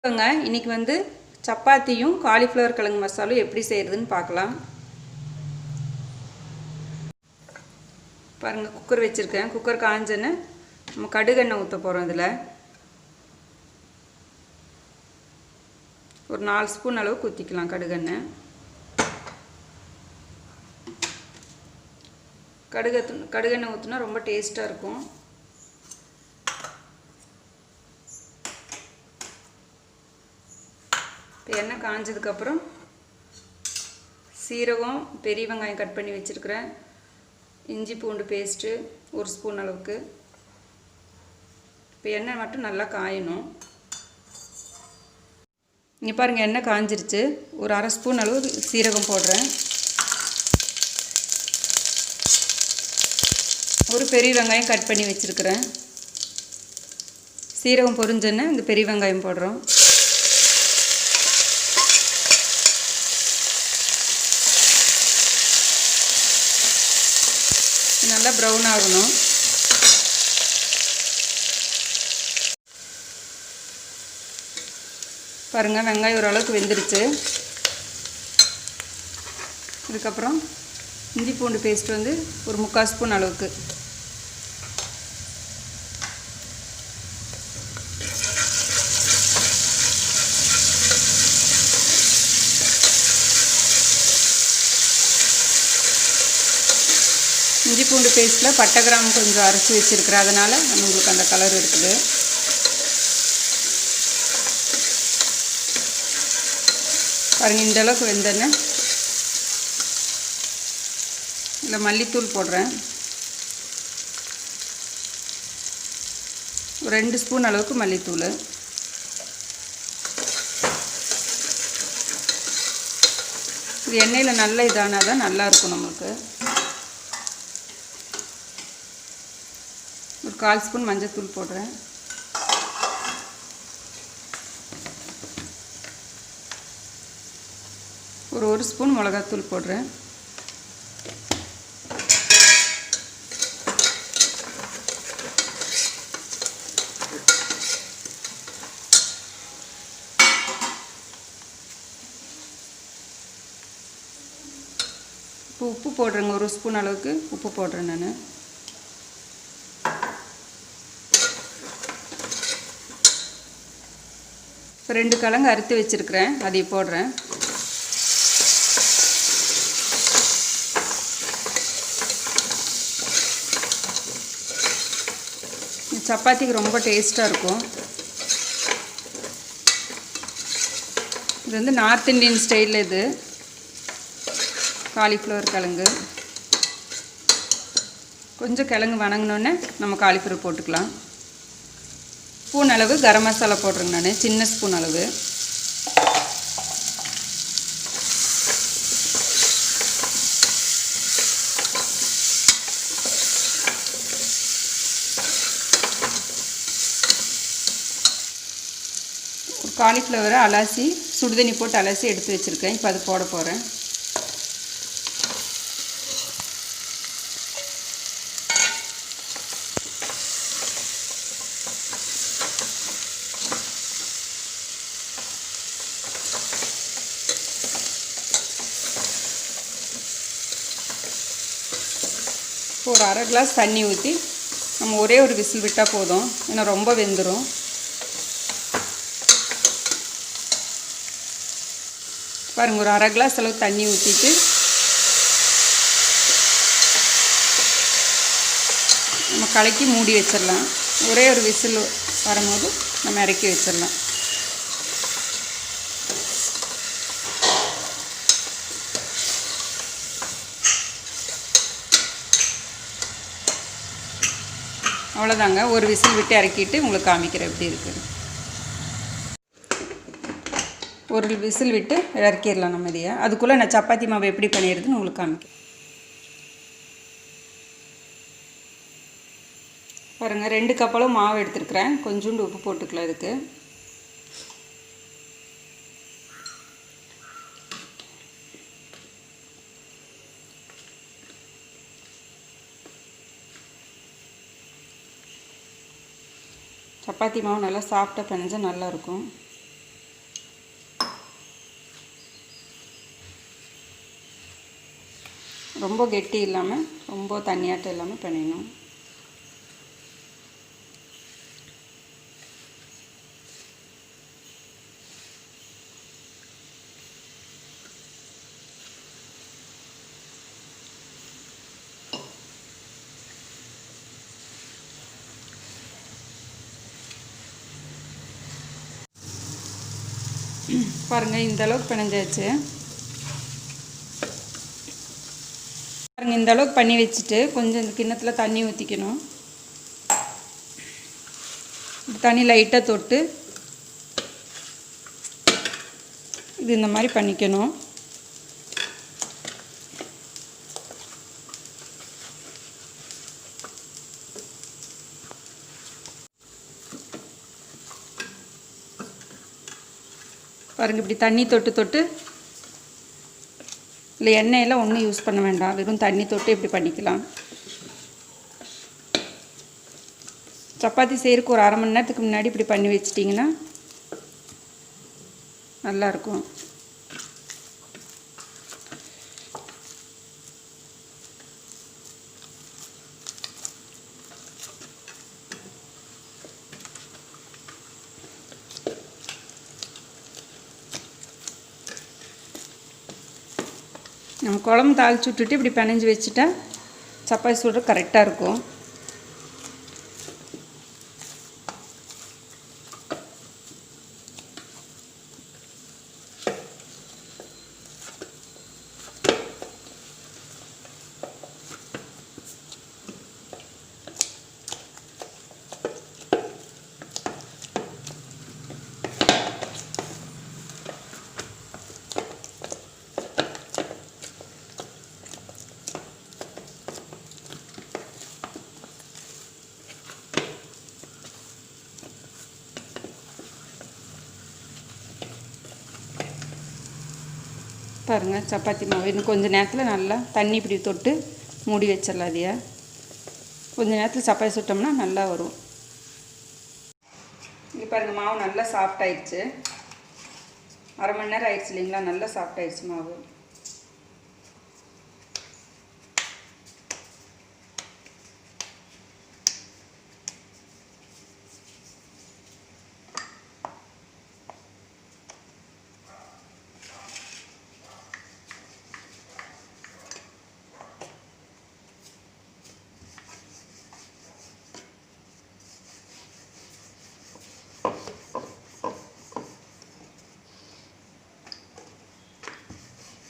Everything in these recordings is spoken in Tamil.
இன்னைக்கு வந்து சப்பாத்தியும் காலிஃப்ளவர் கிழங்கு மசாலும் எப்படி செய்யறதுன்னு பார்க்கலாம். பாருங்க, குக்கர் வச்சிருக்கேன். குக்கர் காஞ்சேன்னு நம்ம கடுகெண்ணெய் ஊற்ற போகிறோம். இதில் ஒரு 4 ஸ்பூன் அளவுக்கு ஊற்றிக்கலாம். கடுகெண்ணெய் ஊற்றினா ரொம்ப டேஸ்ட்டாக இருக்கும். இப்போ எண்ணெய் காஞ்சதுக்கப்புறம் சீரகம், பெரிய வெங்காயம் கட் பண்ணி வச்சுருக்கிறேன், இஞ்சி பூண்டு பேஸ்ட்டு 1 ஸ்பூன் அளவுக்கு. இப்போ எண்ணெய் மட்டும் நல்லா காயணும். இங்கே பாருங்கள், எண்ணெய் காஞ்சிருச்சு. ஒரு 1/2 ஸ்பூன் அளவு சீரகம் போடுறேன். ஒரு பெரிய வெங்காயம் கட் பண்ணி வச்சுருக்கிறேன். சீரகம் பொரிஞ்சோன்னே இந்த பெரிய வெங்காயம் போடுறோம். நல்லா ப்ரௌன் ஆகணும். பாருங்கள், வெங்காயம் ஓரளவுக்கு வெந்துருச்சு. இதுக்கப்புறம் இஞ்சி பூண்டு பேஸ்ட் வந்து ஒரு 3/4 ஸ்பூன் அளவுக்கு. இஞ்சி பூண்டு பேஸ்ட்டில் பட்டை கிராம்பு கொஞ்சம் அரைச்சி வச்சுருக்கிறேன், அதனால் உங்களுக்கு அந்த கலர் இருக்குது. பாருங்கள், இந்த அளவுக்கு வெந்தோன்னே இல்லை மல்லித்தூள் போடுறேன். ஒரு 2 ஸ்பூன் அளவுக்கு மல்லித்தூள். இது எண்ணெயில் நல்லா இதானால் தான் நல்லாயிருக்கும் நம்மளுக்கு. ஒரு 1/4 ஸ்பூன் மஞ்சள்தூள் போடுறேன். ஒரு 1 ஸ்பூன் மிளகாத்தூள் போடுறேன். இப்போ உப்பு போடுறேங்க. 1 ஸ்பூன் அளவுக்கு உப்பு போடுறேன் நான். இப்போ 2 கிழங்கு அறுத்து வச்சுருக்கிறேன், அதை போடுறேன். சப்பாத்திக்கு ரொம்ப டேஸ்ட்டாக இருக்கும். இது வந்து நார்த் இந்தியன் ஸ்டைலில் இது காலிஃப்ளவர் கிழங்கு. கொஞ்சம் கிழங்கு வணங்கினோன்னே நம்ம காலிஃப்ளவர் போட்டுக்கலாம். ஸ்பூன் அளவு கரம் மசாலா போடுறேங்க நான், சின்ன ஸ்பூன் அளவு. காலிஃப்ளவரை அலசி சுடுதண்ணி போட்டு அலசி எடுத்து வச்சுருக்கேன். இப்போ அது போட போகிறேன். ஒரு 1/2 கிளாஸ் தண்ணி ஊற்றி நம்ம ஒரே ஒரு விசில் விட்டால் போதும், ஏன்னா ரொம்ப வெந்துடும். பாருங்கள், ஒரு 1/2 கிளாஸ் அளவு தண்ணி ஊற்றிட்டு நம்ம கலக்கி மூடி வச்சிடலாம். ஒரே ஒரு விசில் வரும்போது நம்ம இறக்கி வச்சிடலாம். அவ்வளோதாங்க. ஒரு விசில் விட்டு இறக்கிட்டு உங்களுக்கு காமிக்கிறேன் எப்படி இருக்குது. ஒரு விசில் விட்டு இறக்கிடலாம் நம்ம இதையை. அதுக்குள்ளே நான் சப்பாத்தி மாவு எப்படி பண்ணிடுறதுன்னு உங்களுக்கு காமிக்கிறேன். பாருங்கள், 2 கப் அளவு மாவு எடுத்துருக்குறேன். கொஞ்சோண்டு உப்பு போட்டுக்கலாம் இதுக்கு. சப்பாத்தி மாவு நல்லா சாஃப்டாக பிணைஞ்சா நல்லாயிருக்கும். ரொம்ப கெட்டி இல்லாமல் ரொம்ப தண்ணியாட்டம் இல்லாமல் பண்ணிடணும். பாருங்கள் இந்த அளவுக்கு பிணைஞ்சாச்சு. பாருங்கள் இந்த அளவுக்கு பண்ணி வச்சுட்டு கொஞ்சம் இந்த கிண்ணத்தில் தண்ணி ஊற்றிக்கணும். தண்ணி லைட்டாக தொட்டு இது இந்த மாதிரி பண்ணிக்கணும். பாருங்கள் இப்படி தண்ணி தொட்டு தொட்டு இல்லை எண்ணெயெல்லாம் ஒன்றும் யூஸ் பண்ண வேண்டாம், வெறும் தண்ணி தொட்டு இப்படி பண்ணிக்கலாம். சப்பாத்தி செய்கிறதுக்கு ஒரு அரை மணி நேரத்துக்கு முன்னாடி இப்படி பண்ணி வச்சிட்டிங்கன்னா நல்லாயிருக்கும். நம்ம குழம்பு தாளித்து விட்டுட்டு இப்படி பிணைஞ்சி வச்சுட்டா சப்பாத்தி சுடுற கரெக்டாக இருக்கும். பாருங்கள் சப்பாத்தி மாவு இன்னும் கொஞ்சம் நேரத்தில் நல்லா தண்ணி இப்படி தொட்டு மூடி வச்சிடலாம். அதையே கொஞ்சம் நேரத்தில் சப்பாத்தி சுட்டோம்னா நல்லா வரும். இங்கே பாருங்கள் மாவு நல்லா சாஃப்ட் ஆயிடுச்சு. அரை மணி நேரம் ஆயிடுச்சு இல்லைங்களா, நல்லா சாஃப்ட் ஆயிடுச்சு மாவு.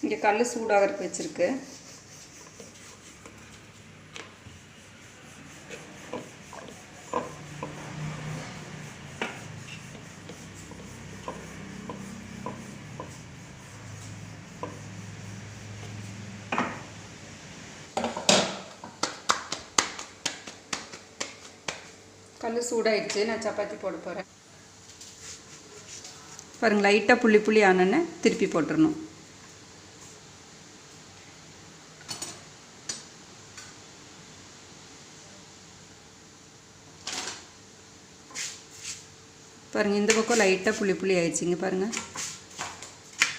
இங்கே கல் சூடாகிறதுக்கு வச்சுருக்கு. கல் சூடாயிடுச்சு, நான் சப்பாத்தி போட போகிறேன். பாருங்கள் லைட்டாக புள்ளி புள்ளி ஆனோன்னு திருப்பி போட்டுடணும். பாருங்கள் இந்த பக்கம் லைட்டாக புள்ளி புள்ளி ஆயிடுச்சிங்க பாருங்கள்.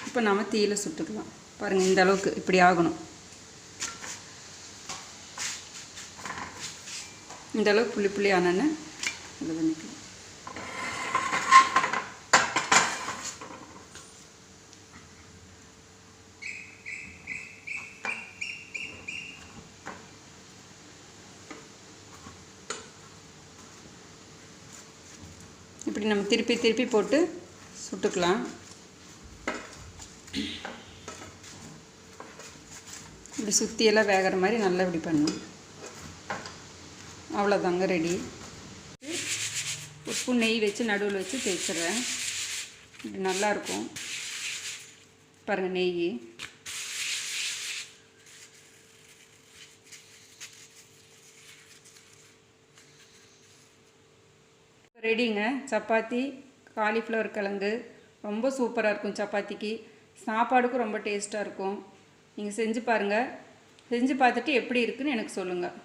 இப்போ நம்ம தீயில சுட்டுக்கலாம். பாருங்கள் இந்த அளவுக்கு இப்படி ஆகணும். இந்த அளவுக்கு புள்ளி புள்ளி ஆனோன்னு இது பண்ணிக்கலாம். இப்படி நம்ம திருப்பி திருப்பி போட்டு சுட்டுக்கலாம். இப்படி சுற்றியெல்லாம் வேகிற மாதிரி நல்லா இப்படி பண்ணணும். அவ்வளோதாங்க ரெடி. ஒரு ஸ்பூன் நெய் வச்சு நடுவில் வச்சு தேய்ச்சிட்றேன். இப்படி நல்லாயிருக்கும் பாருங்கள் நெய். ரெடிங்க சப்பாத்தி காலிஃப்ளவர் கிழங்கு. ரொம்ப சூப்பராக இருக்கும் சப்பாத்திக்கு. சாப்பாடுக்கும் ரொம்ப டேஸ்ட்டாக இருக்கும். நீங்கள் செஞ்சு பாருங்கள். செஞ்சு பார்த்துட்டு எப்படி இருக்குன்னு எனக்கு சொல்லுங்கள்.